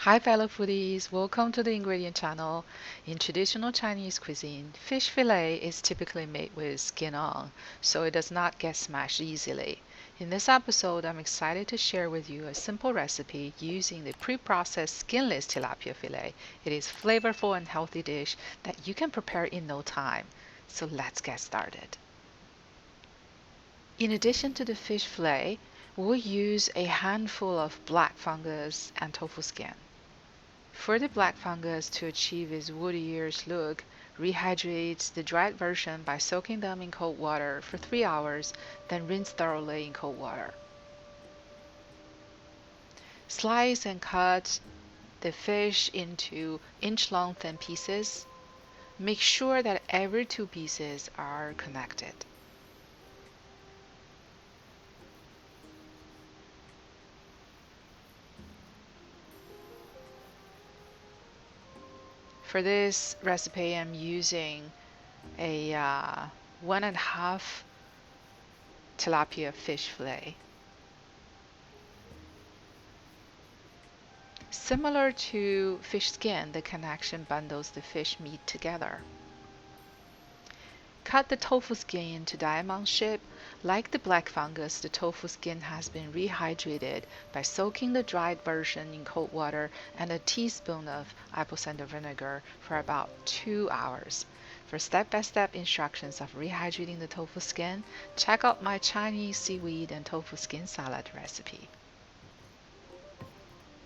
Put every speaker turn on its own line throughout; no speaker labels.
Hi fellow foodies, welcome to the ingredient channel. In traditional Chinese cuisine, fish fillet is typically made with skin on, so it does not get smashed easily. In this episode, I'm excited to share with you a simple recipe using the pre-processed skinless tilapia fillet. It is flavorful and healthy dish that you can prepare in no time. So let's get started. In addition to the fish fillet, we'll use a handful of black fungus and tofu skin. For the black fungus to achieve its woodier look, rehydrate the dried version by soaking them in cold water for 3 hours, then rinse thoroughly in cold water. Slice and cut the fish into inch-long thin pieces. Make sure that every 2 pieces are connected. For this recipe, I'm using a 1.5 tilapia fish fillet. Similar to fish skin, the connection bundles the fish meat together. Cut the tofu skin into diamond shape. Like the black fungus, the tofu skin has been rehydrated by soaking the dried version in cold water and a teaspoon of apple cider vinegar for about 2 hours. For step-by-step instructions of rehydrating the tofu skin, check out my Chinese seaweed and tofu skin salad recipe.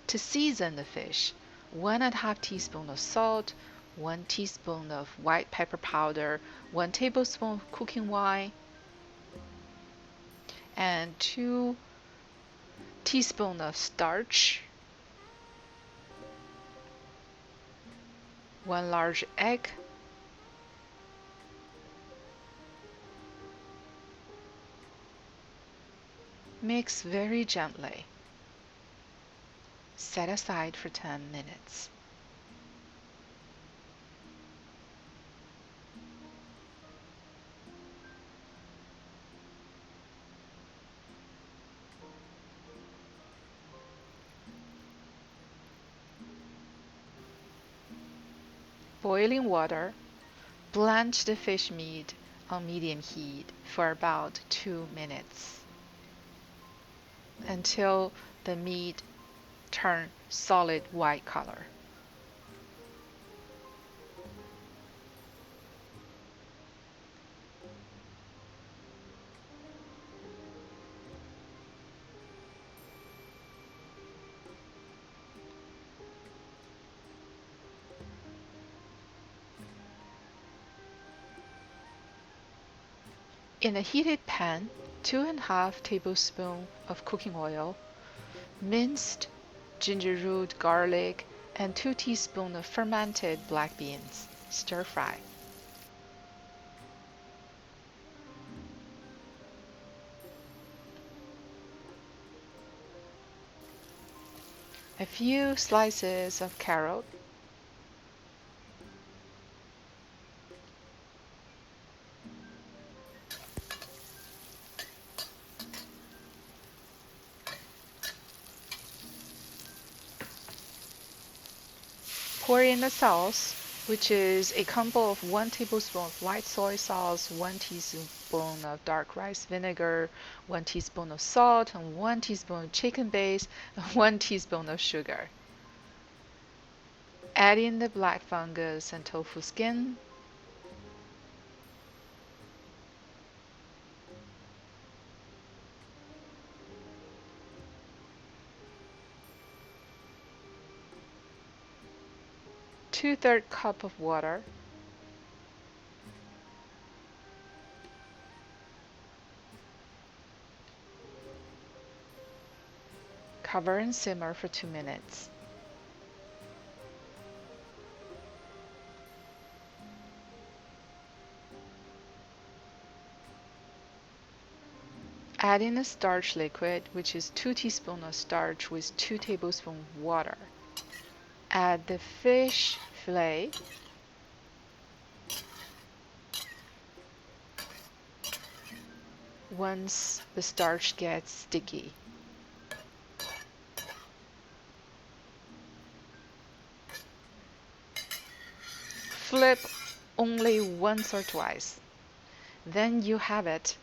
To season the fish, 1.5 teaspoon of salt, 1 teaspoon of white pepper powder, 1 tablespoon of cooking wine, and 2 teaspoons of starch, 1 large egg, mix very gently. Set aside for 10 minutes. Boiling water, blanch the fish meat on medium heat for about 2 minutes until the meat turns solid white color. In a heated pan, 2.5 tablespoons of cooking oil, minced ginger root, garlic, and 2 teaspoons of fermented black beans. Stir fry. A few slices of carrot, pour in the sauce, which is a combo of 1 tablespoon of white soy sauce, 1 teaspoon of dark rice vinegar, 1 teaspoon of salt, and 1 teaspoon of chicken base, and 1 teaspoon of sugar. Add in the black fungus and tofu skin. Two-thirds cup of water. Cover and simmer for 2 minutes. Add in the starch liquid, which is 2 teaspoons of starch with 2 tablespoons water. Add the fish fillet. Once the starch gets sticky, Flip only once or twice. Then you have it.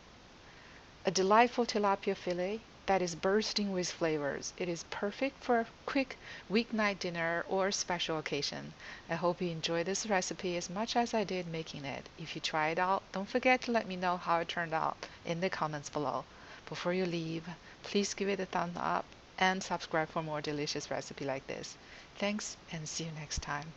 A delightful tilapia fillet that is bursting with flavors. It is perfect for a quick weeknight dinner or special occasion. I hope you enjoyed this recipe as much as I did making it. If you try it out, don't forget to let me know how it turned out in the comments below. Before you leave, please give it a thumbs up and subscribe for more delicious recipe like this. Thanks and see you next time.